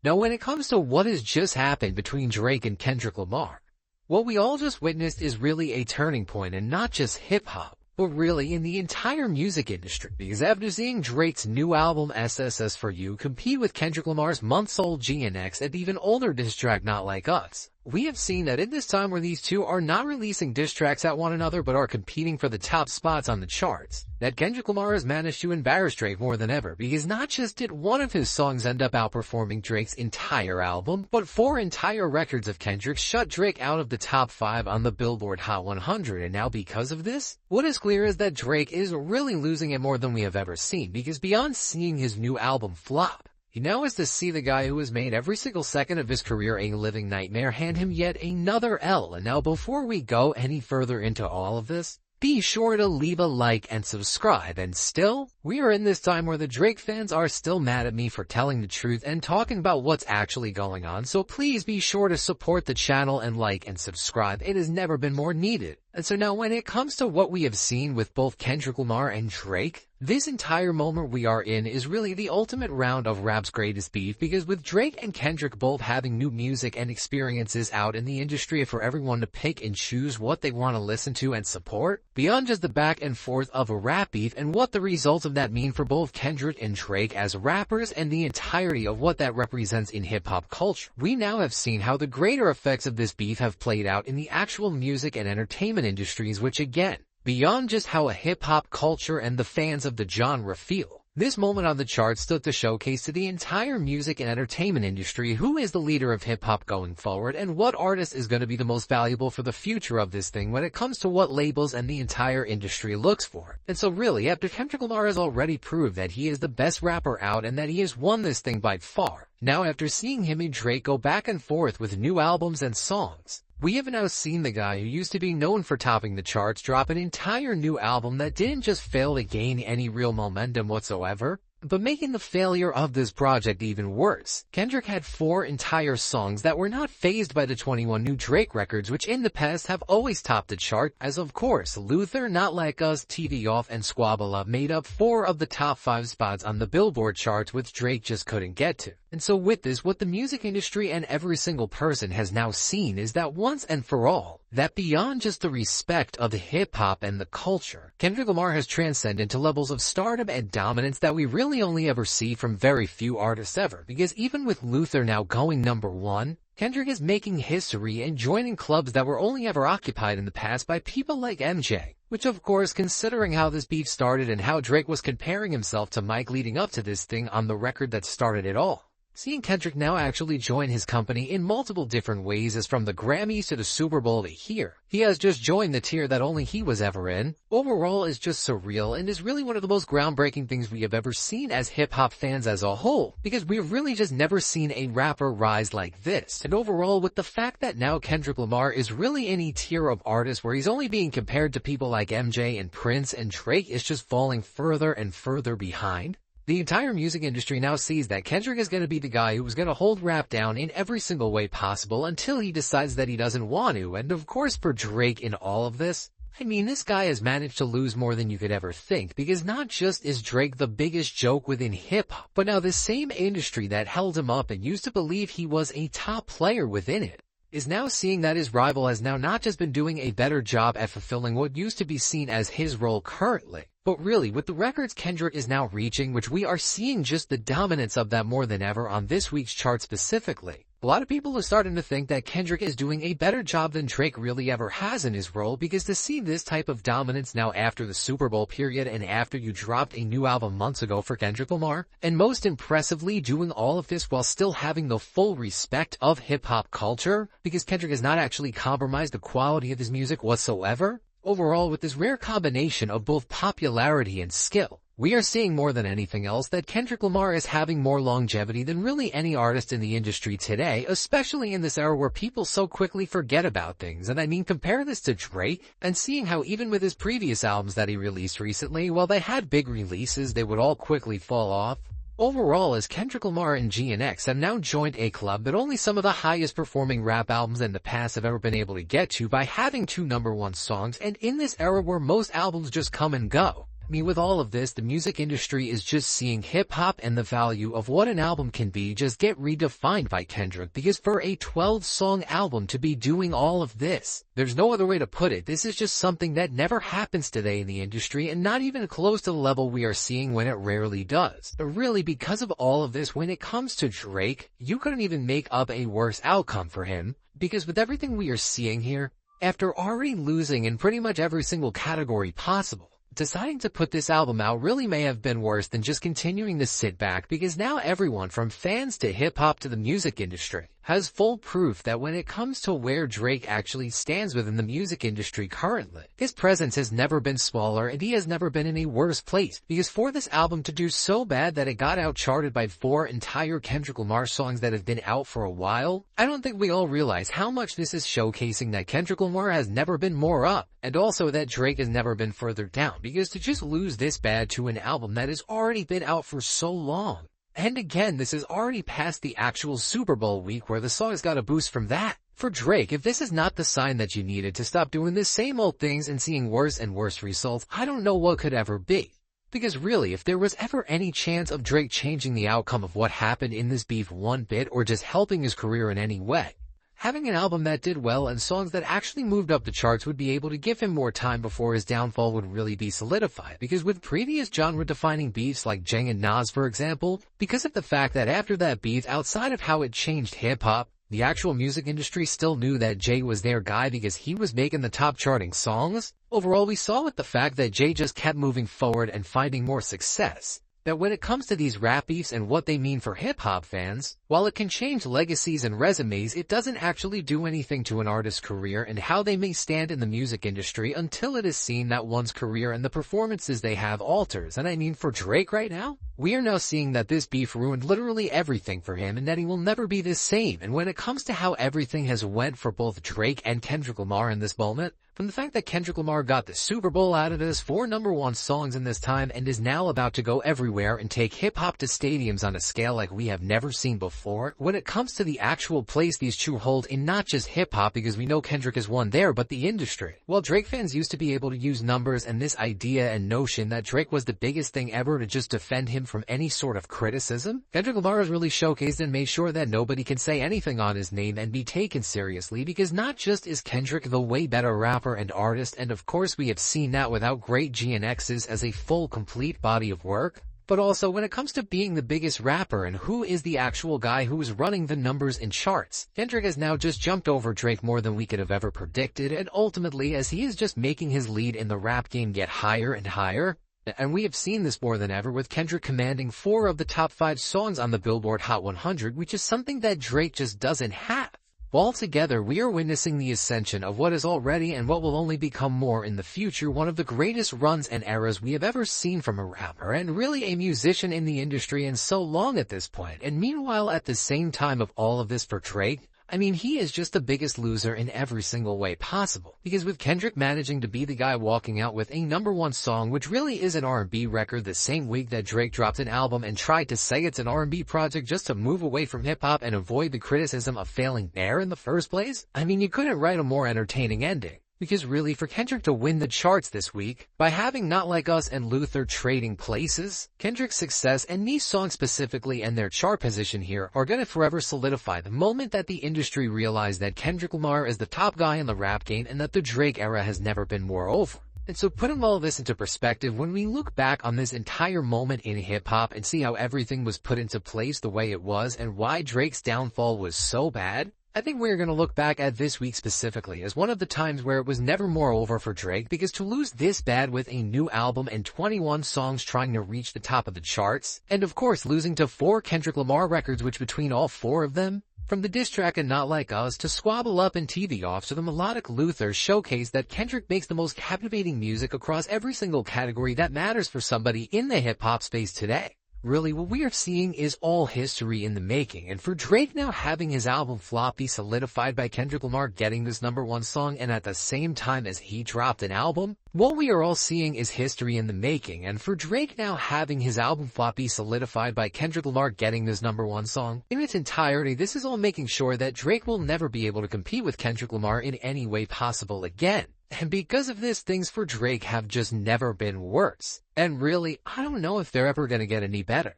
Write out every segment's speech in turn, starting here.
Now, when it comes to what has just happened between Drake and Kendrick Lamar, what we all just witnessed is really a turning point in not just hip-hop, but really in the entire music industry. Because after seeing Drake's new album SSS For You compete with Kendrick Lamar's months-old GNX and even older diss track Not Like Us, we have seen that in this time where these two are not releasing diss tracks at one another but are competing for the top spots on the charts, that Kendrick Lamar has managed to embarrass Drake more than ever, because not just did one of his songs end up outperforming Drake's entire album, but 4 entire records of Kendrick shut Drake out of the top 5 on the Billboard Hot 100, and now because of this, what is clear is that Drake is really losing it more than we have ever seen, because beyond seeing his new album flop, he now has to see the guy who has made every single second of his career a living nightmare hand him yet another L. And now before we go any further into all of this, be sure to leave a like and subscribe. And still, we are in this time where the Drake fans are still mad at me for telling the truth and talking about what's actually going on, so please be sure to support the channel and like and subscribe. It has never been more needed. And so now when it comes to what we have seen with both Kendrick Lamar and Drake, this entire moment we are in is really the ultimate round of rap's greatest beef, because with Drake and Kendrick both having new music and experiences out in the industry for everyone to pick and choose what they want to listen to and support, beyond just the back and forth of a rap beef and what the results of that mean for both Kendrick and Drake as rappers and the entirety of what that represents in hip-hop culture, we now have seen how the greater effects of this beef have played out in the actual music and entertainment industries, which again, beyond just how a hip-hop culture and the fans of the genre feel, this moment on the charts stood to showcase to the entire music and entertainment industry who is the leader of hip-hop going forward and what artist is going to be the most valuable for the future of this thing when it comes to what labels and the entire industry looks for. And so really, after Kendrick Lamar has already proved that he is the best rapper out and that he has won this thing by far, now after seeing him and Drake go back and forth with new albums and songs, we have now seen the guy who used to be known for topping the charts drop an entire new album that didn't just fail to gain any real momentum whatsoever, but making the failure of this project even worse. Kendrick had 4 entire songs that were not fazed by the 21 new Drake records, which in the past have always topped the chart, as of course Luther, Not Like Us, TV Off, and Squabble Up made up 4 of the top 5 spots on the Billboard charts, which Drake just couldn't get to. And so with this, what the music industry and every single person has now seen is that once and for all, that beyond just the respect of hip-hop and the culture, Kendrick Lamar has transcended to levels of stardom and dominance that we really only ever see from very few artists ever, because even with Luther now going #1, Kendrick is making history and joining clubs that were only ever occupied in the past by people like MJ. Which of course, considering how this beef started and how Drake was comparing himself to Mike leading up to this thing on the record that started it all, seeing Kendrick now actually join his company in multiple different ways, as from the Grammys to the Super Bowl to here, he has just joined the tier that only he was ever in, overall is just surreal and is really one of the most groundbreaking things we have ever seen as hip-hop fans as a whole, because we've really just never seen a rapper rise like this. And overall, with the fact that now Kendrick Lamar is really in a tier of artists where he's only being compared to people like MJ and Prince, and Drake is just falling further and further behind, the entire music industry now sees that Kendrick is going to be the guy who is going to hold rap down in every single way possible until he decides that he doesn't want to. And of course for Drake in all of this, I mean, this guy has managed to lose more than you could ever think, because not just is Drake the biggest joke within hip-hop, but now the same industry that held him up and used to believe he was a top player within it is now seeing that his rival has now not just been doing a better job at fulfilling what used to be seen as his role currently, but really with the records Kendrick is now reaching, which we are seeing just the dominance of that more than ever on this week's chart specifically. A lot of people are starting to think that Kendrick is doing a better job than Drake really ever has in his role, because to see this type of dominance now after the Super Bowl period and after you dropped a new album months ago for Kendrick Lamar, and most impressively doing all of this while still having the full respect of hip-hop culture, because Kendrick has not actually compromised the quality of his music whatsoever. Overall, with this rare combination of both popularity and skill, we are seeing more than anything else that Kendrick Lamar is having more longevity than really any artist in the industry today, especially in this era where people so quickly forget about things. And I mean, compare this to Drake, and seeing how even with his previous albums that he released recently, while they had big releases, they would all quickly fall off. Overall, as Kendrick Lamar and GNX have now joined a club that only some of the highest performing rap albums in the past have ever been able to get to by having 2 #1 songs, and in this era where most albums just come and go, I mean, with all of this, the music industry is just seeing hip-hop and the value of what an album can be just get redefined by Kendrick, because for a 12-song album to be doing all of this, there's no other way to put it. This is just something that never happens today in the industry, and not even close to the level we are seeing when it rarely does. But really, because of all of this, when it comes to Drake, you couldn't even make up a worse outcome for him, because with everything we are seeing here, after already losing in pretty much every single category possible, deciding to put this album out really may have been worse than just continuing to sit back, because now everyone from fans to hip-hop to the music industry has full proof that when it comes to where Drake actually stands within the music industry currently, his presence has never been smaller and he has never been in a worse place, because for this album to do so bad that it got out-charted by 4 entire Kendrick Lamar songs that have been out for a while, I don't think we all realize how much this is showcasing that Kendrick Lamar has never been more up, and also that Drake has never been further down, because to just lose this bad to an album that has already been out for so long. And again, this is already past the actual Super Bowl week where the songs got a boost from that. For Drake, if this is not the sign that you needed to stop doing the same old things and seeing worse and worse results, I don't know what could ever be. Because really, if there was ever any chance of Drake changing the outcome of what happened in this beef one bit or just helping his career in any way, having an album that did well and songs that actually moved up the charts would be able to give him more time before his downfall would really be solidified. Because with previous genre-defining beefs like Jay and Nas, for example, because of the fact that after that beef, outside of how it changed hip-hop, the actual music industry still knew that Jay was their guy because he was making the top charting songs. Overall, we saw with the fact that Jay just kept moving forward and finding more success, that when it comes to these rap beefs and what they mean for hip-hop fans, while it can change legacies and resumes, it doesn't actually do anything to an artist's career and how they may stand in the music industry until it is seen that one's career and the performances they have alters. And I mean, for Drake right now, we are now seeing that this beef ruined literally everything for him and that he will never be the same. And when it comes to how everything has went for both Drake and Kendrick Lamar in this moment, from the fact that Kendrick Lamar got the Super Bowl out of this, 4 #1 songs in this time, and is now about to go everywhere and take hip-hop to stadiums on a scale like we have never seen before, when it comes to the actual place these two hold in not just hip-hop, because we know Kendrick is one there, but the industry. While Drake fans used to be able to use numbers and this idea and notion that Drake was the biggest thing ever to just defend him from any sort of criticism, Kendrick Lamar has really showcased and made sure that nobody can say anything on his name and be taken seriously, because not just is Kendrick the way better rapper and artist, and of course we have seen that without great GNX's as a full complete body of work, but also when it comes to being the biggest rapper and who is the actual guy who is running the numbers and charts, Kendrick has now just jumped over Drake more than we could have ever predicted, and ultimately as he is just making his lead in the rap game get higher and higher. And we have seen this more than ever, with Kendrick commanding 4 of the top 5 songs on the Billboard Hot 100, which is something that Drake just doesn't have. Altogether, we are witnessing the ascension of what is already and what will only become more in the future one of the greatest runs and eras we have ever seen from a rapper and really a musician in the industry in so long at this point. And meanwhile, at the same time of all of this for Drake, I mean, he is just the biggest loser in every single way possible. Because with Kendrick managing to be the guy walking out with a #1 song, which really is an R&B record, the same week that Drake dropped an album and tried to say it's an R&B project just to move away from hip-hop and avoid the criticism of failing there in the first place, I mean, you couldn't write a more entertaining ending. Because really, for Kendrick to win the charts this week, by having Not Like Us and Luther trading places, Kendrick's success and these songs specifically and their chart position here are gonna forever solidify the moment that the industry realized that Kendrick Lamar is the top guy in the rap game and that the Drake era has never been more over. And so putting all of this into perspective, when we look back on this entire moment in hip-hop and see how everything was put into place the way it was and why Drake's downfall was so bad, I think we're going to look back at this week specifically as one of the times where it was never more over for Drake, because to lose this bad with a new album and 21 songs trying to reach the top of the charts, and of course losing to 4 Kendrick Lamar records, which between all 4 of them, from the diss track and Not Like Us to Squabble Up and TV Off to the melodic Luther, showcase that Kendrick makes the most captivating music across every single category that matters for somebody in the hip-hop space today. Really, what we are seeing is all history in the making, and for Drake now having his album flop be solidified by Kendrick Lamar getting this #1 song and at the same time as he dropped an album, what we are all seeing is history in the making. And for Drake now having his album flop be solidified by Kendrick Lamar getting this #1 song in its entirety, this is all making sure that Drake will never be able to compete with Kendrick Lamar in any way possible again. And because of this, things for Drake have just never been worse. And really, I don't know if they're ever gonna get any better.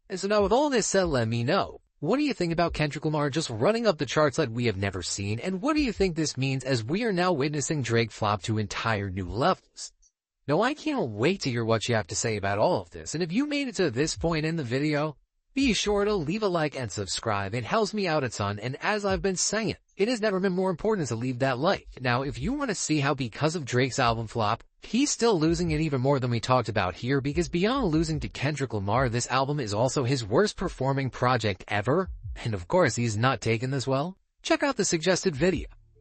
And so now with all this said, let me know. What do you think about Kendrick Lamar just running up the charts like we have never seen? And what do you think this means as we are now witnessing Drake flop to entire new levels? Now I can't wait to hear what you have to say about all of this. And if you made it to this point in the video, be sure to leave a like and subscribe. It helps me out a ton, and as I've been saying, it has never been more important to leave that like. Now, if you want to see how because of Drake's album flop, he's still losing it even more than we talked about here, because beyond losing to Kendrick Lamar, this album is also his worst performing project ever, and of course he's not taken this well, check out the suggested video.